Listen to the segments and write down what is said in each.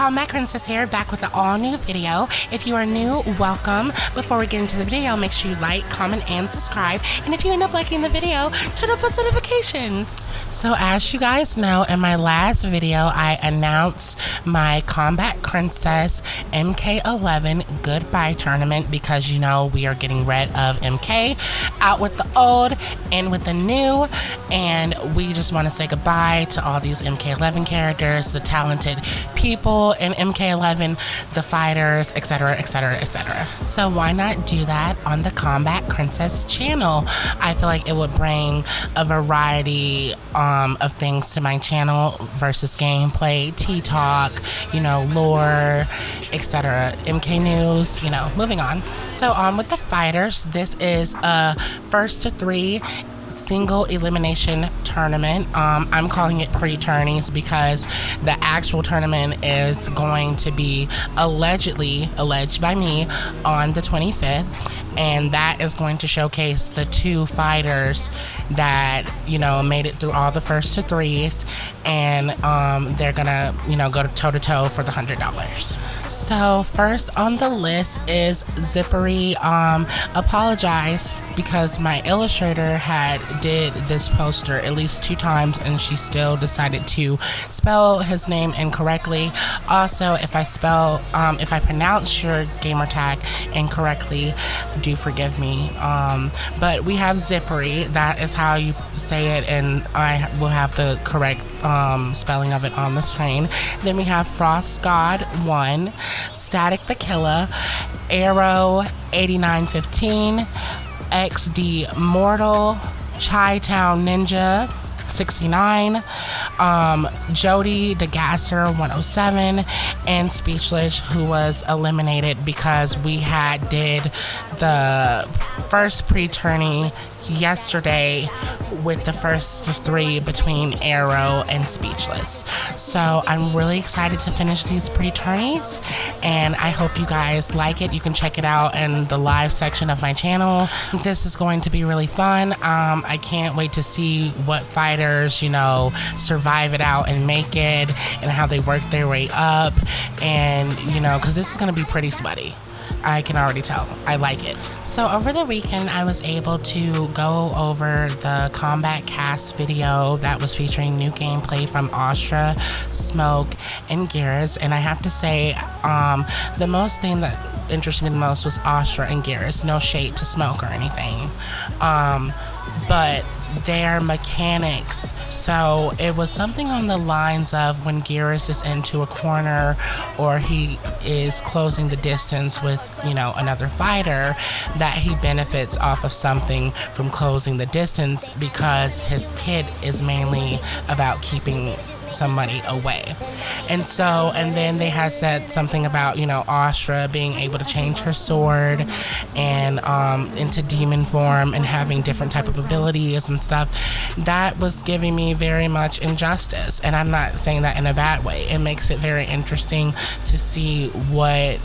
Kombat Krincess here, back with an all-new video. If you are new, welcome. Before we get into the video, make sure you like, comment, and subscribe. And if you end up liking the video, turn on post notifications. So as you guys know, in my last video, I announced my Kombat Krincess MK11 goodbye tournament because you know we are getting rid of MK, out with the old, in with the new, and we just want to say goodbye to all these MK11 characters, the talented people in MK11, the fighters, etc, etc, etc. So why not do that on the Kombat Krincess channel? I feel like it would bring a variety of things to my channel versus gameplay, T-Talk, you know, lore, etc, MK news, you know, moving on. So on with the fighters, this is a first to 3 single elimination tournament. I'm calling it pre-tourneys because the actual tournament is going to be alleged by me on the 25th, and that is going to showcase the 2 fighters that, you know, made it through all the first to 3s, and they're gonna, you know, go toe-to-toe for the $100. So first on the list is Zippery. Apologize because my illustrator did this poster at least 2 times and she still decided to spell his name incorrectly. Also, if I pronounce your gamer tag incorrectly, do forgive me. But we have Zippery, that is how you say it, and I will have the correct spelling of it on the screen. Then we have Frost God 1, Static the Killer, Arrow 8915, XD Mortal, Chi-Town Ninja 69, Jody the Gasser 107, and Speechless, who was eliminated because we did the first pre-tourney yesterday with the first 3 between Arrow and Speechless. So I'm really excited to finish these pre-tourneys, and I hope you guys like it. You can check it out in the live section of my channel. This is going to be really fun. I can't wait to see what fighters, you know, survive it out and make it, and how they work their way up, and you know, because this is going to be pretty sweaty. I can already tell. I like it. So over the weekend, I was able to go over the Kombat cast video that was featuring new gameplay from Astra, Smoke, and Garrus. And I have to say, the most thing that interested me the most was Astra and Garrus. No shade to Smoke or anything. But their mechanics. So it was something on the lines of when Garrus is into a corner or he is closing the distance with, you know, another fighter, that he benefits off of something from closing the distance because his kit is mainly about keeping somebody away. And then they had said something about, you know, Astra being able to change her sword and into demon form and having different type of abilities and stuff. That was giving me very much Injustice, and I'm not saying that in a bad way. It makes it very interesting to see what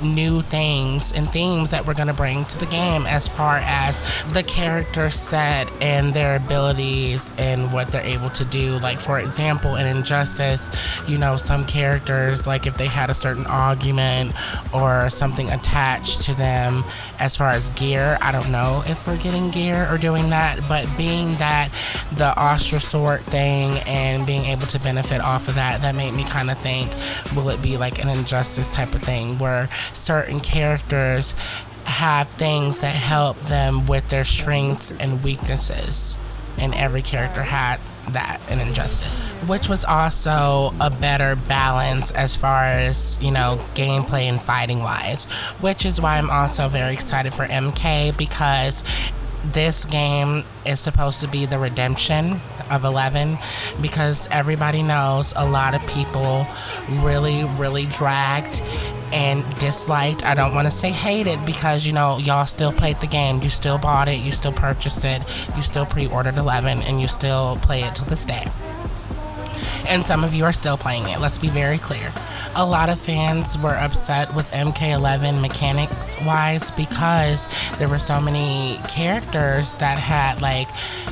new things and themes that we're going to bring to the game as far as the character set and their abilities and what they're able to do. Like, for example, in Injustice, you know, some characters, like if they had a certain argument or something attached to them as far as gear, I don't know if we're getting gear or doing that, but being that the Astra sword thing and being able to benefit off of that, that made me kind of think, will it be like an Injustice type of thing where certain characters have things that help them with their strengths and weaknesses, and every character had that in Injustice, which was also a better balance as far as, you know, gameplay and fighting wise, which is why I'm also very excited for MK, because this game is supposed to be the redemption of 11, because everybody knows a lot of people really dragged and disliked, I don't want to say hated, because, you know, y'all still played the game, you still bought it, you still purchased it, you still pre-ordered 11, and you still play it till this day. And some of you are still playing it, let's be very clear. A lot of fans were upset with MK11 mechanics wise because there were so many characters that had like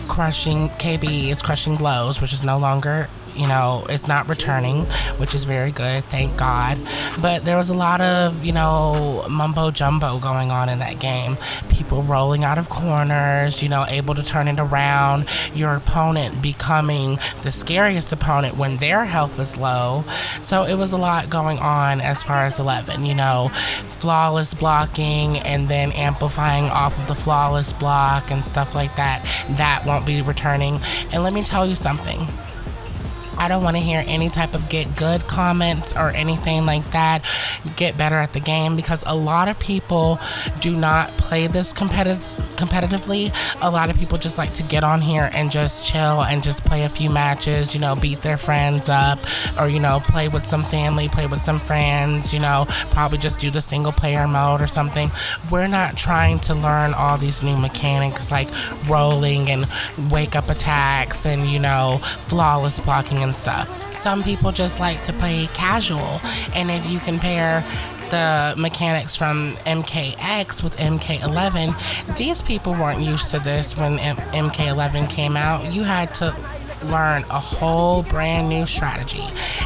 crushing KBs, crushing blows, which is no longer you know, it's not returning, which is very good, thank God. But there was a lot of, you know, mumbo jumbo going on in that game. People rolling out of corners, you know, able to turn it around, your opponent becoming the scariest opponent when their health is low. So it was a lot going on as far as 11, you know, flawless blocking and then amplifying off of the flawless block and stuff like that. That won't be returning. And let me tell you something. I don't want to hear any type of get good comments or anything like that. Get better at the game, because a lot of people do not play this competitively. A lot of people just like to get on here and just chill and just play a few matches, you know, beat their friends up, or, you know, play with some family, play with some friends, you know, probably just do the single player mode or something. We're not trying to learn all these new mechanics like rolling and wake up attacks and, you know, flawless blocking and stuff. Some people just like to play casual, and if you compare the mechanics from MKX with MK11, these people weren't used to this when MK11 came out. You had to learn a whole brand new strategy,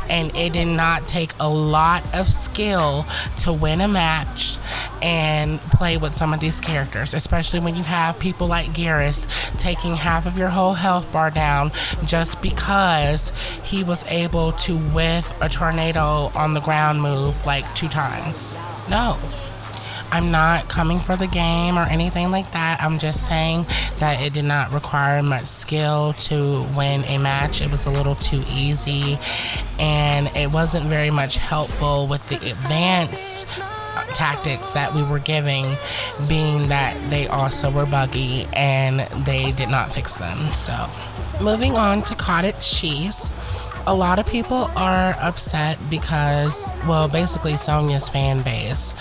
and it did not take a lot of skill to win a match and play with some of these characters, especially when you have people like Garrus taking half of your whole health bar down just because he was able to whiff a tornado on the ground move like 2 times. No. I'm not coming for the game or anything like that. I'm just saying that it did not require much skill to win a match. It was a little too easy, and it wasn't very much helpful with the advanced tactics that we were giving, being that they also were buggy and they did not fix them. So, moving on to cottage cheese. A lot of people are upset because, well, basically Sonya's fan base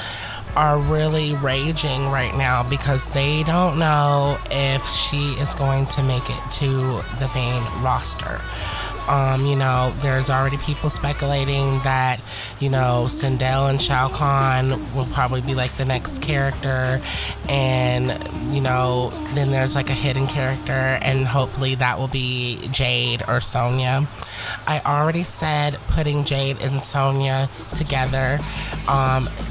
are really raging right now because they don't know if she is going to make it to the main roster. You know, there's already people speculating that, you know, Sindel and Shao Kahn will probably be like the next character, and, you know, then there's like a hidden character, and hopefully that will be Jade or Sonya. I already said putting Jade and Sonya together,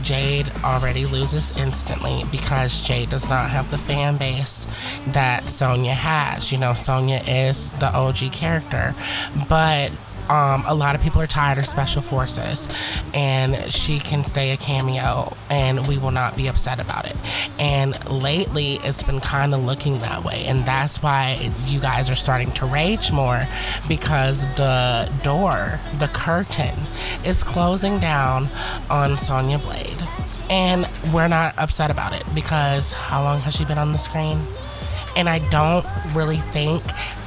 Jade already loses instantly because Jade does not have the fan base that Sonya has. You know, Sonya is the OG character, but a lot of people are tired of Special Forces, and she can stay a cameo and we will not be upset about it. And lately it's been kind of looking that way, and that's why you guys are starting to rage more, because the door, the curtain is closing down on Sonya Blade, and we're not upset about it because how long has she been on the screen? And I don't really think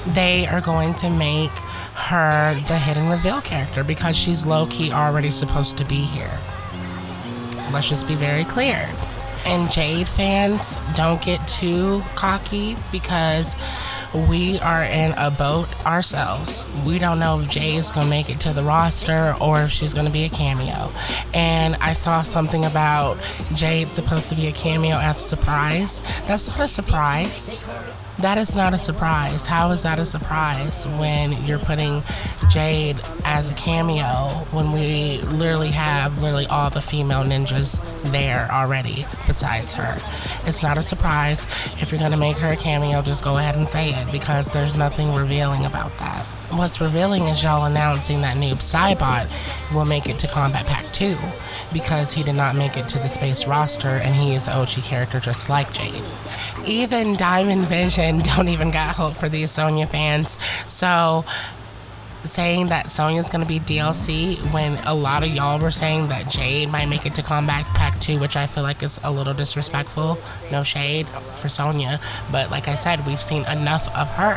they are going to make her the hidden reveal character because she's low-key already supposed to be here. Let's just be very clear. And Jade fans, don't get too cocky because we are in a boat ourselves. We don't know if Jade's gonna make it to the roster or if she's gonna be a cameo. And I saw something about Jade supposed to be a cameo as a surprise. That's not a surprise. That is not a surprise. How is that a surprise when you're putting Jade as a cameo when we literally have all the female ninjas there already besides her? It's not a surprise. If you're gonna make her a cameo, just go ahead and say it, because there's nothing revealing about that. What's revealing is y'all announcing that Noob Saibot will make it to Kombat Pack 2 because he did not make it to the space roster, and he is an OG character just like Jade. Even Diamond Vision don't even got hope for these Sonya fans. So saying that Sonya's gonna be DLC when a lot of y'all were saying that Jade might make it to Kombat Pack 2, which I feel like is a little disrespectful. No shade for Sonya, but like I said, we've seen enough of her.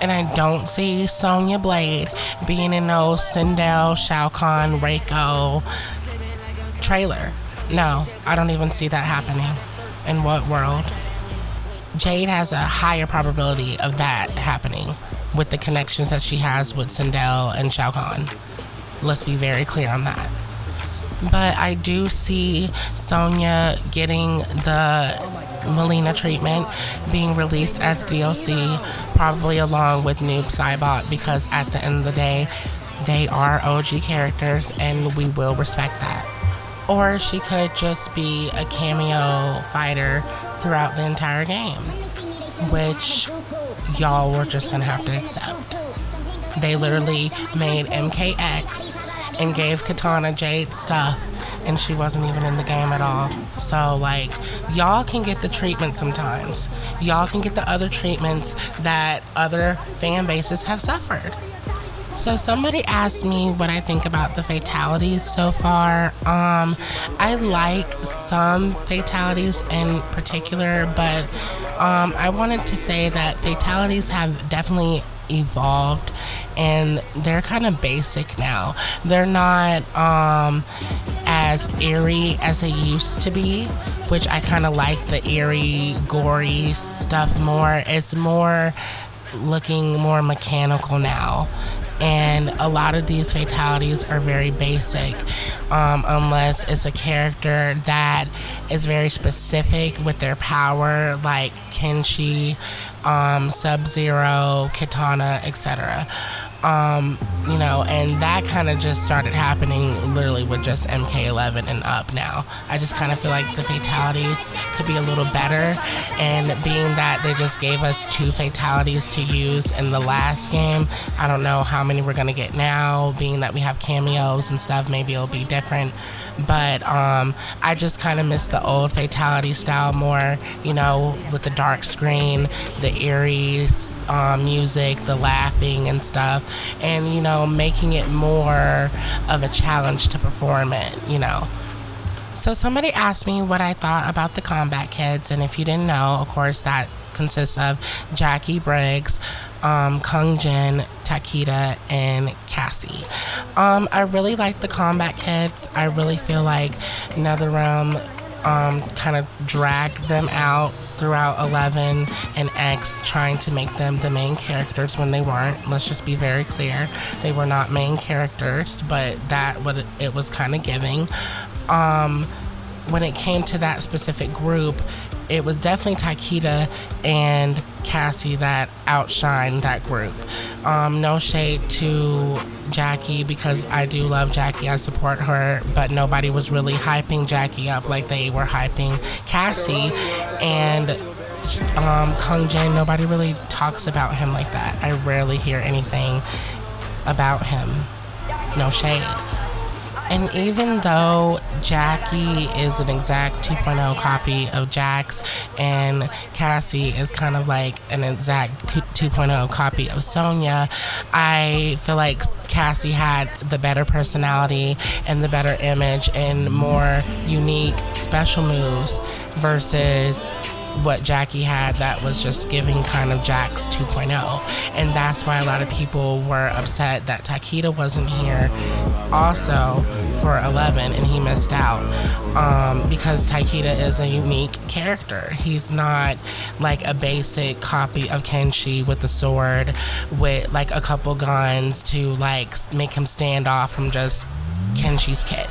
And I don't see Sonya Blade being in no Sindel, Shao Kahn, Reiko trailer. No, I don't even see that happening. In what world? Jade has a higher probability of that happening with the connections that she has with Sindel and Shao Kahn. Let's be very clear on that. But I do see Sonya getting the Melina treatment, being released as DLC, probably along with Noob Saibot, because at the end of the day, They are OG characters and we will respect that. Or she could just be a cameo fighter throughout the entire game, which y'all were just gonna have to accept. They literally made MKX and gave Katana Jade stuff, and she wasn't even in the game at all. So, like, y'all can get the treatment sometimes. Y'all can get the other treatments that other fan bases have suffered. So somebody asked me what I think about the fatalities so far. I like some fatalities in particular, but I wanted to say that fatalities have definitely evolved and they're kind of basic now. They're not as eerie as they used to be, which I kind of like the eerie, gory stuff more. It's more looking more mechanical now. And a lot of these fatalities are very basic, unless it's a character that is very specific with their power, like Kenshi, Sub-Zero, Katana, etc. You know, and that kind of just started happening literally with just MK11 and up now. I just kind of feel like the fatalities could be a little better, and being that they just gave us 2 fatalities to use in the last game, I don't know how many we're gonna get now. Being that we have cameos and stuff, maybe it'll be different, but I just kind of miss the old fatality style more, you know, with the dark screen, the eerie music, the laughing and stuff, and, you know, making it more of a challenge to perform it, you know. So somebody asked me what I thought about the Kombat kids, and if you didn't know, of course, that consists of Jackie Briggs, Kung Jin, Takeda, and Cassie. I really like the Kombat kids. I really feel like NetherRealm kind of dragged them out throughout 11 and X, trying to make them the main characters when they weren't. Let's just be very clear. They were not main characters, but that what it was kind of giving. When it came to that specific group, it was definitely Takeda and Cassie that outshined that group. No shade to Jackie, because I do love Jackie, I support her, but nobody was really hyping Jackie up like they were hyping Cassie. And Kung Jin, nobody really talks about him like that. I rarely hear anything about him. No shade. And even though Jackie is an exact 2.0 copy of Jax, and Cassie is kind of like an exact 2.0 copy of Sonya, I feel like Cassie had the better personality and the better image and more unique special moves versus what Jackie had that was just giving kind of Jax 2.0. And that's why a lot of people were upset that Takeda wasn't here also for 11 and he missed out, because Takeda is a unique character. He's not like a basic copy of Kenshi with the sword with like a couple guns to like make him stand off from just Kenshi's kit.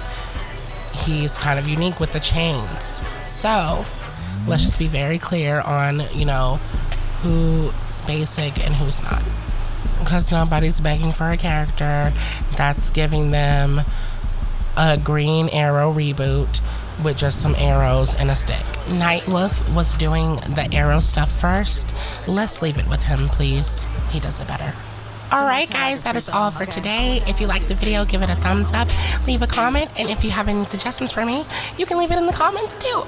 He's kind of unique with the chains. So let's just be very clear on, you know, who's basic and who's not. Because nobody's begging for a character that's giving them a Green Arrow reboot with just some arrows and a stick. Nightwolf was doing the arrow stuff first. Let's leave it with him, please. He does it better. Alright guys, that is all for today. If you liked the video, give it a thumbs up, leave a comment, and if you have any suggestions for me, you can leave it in the comments too.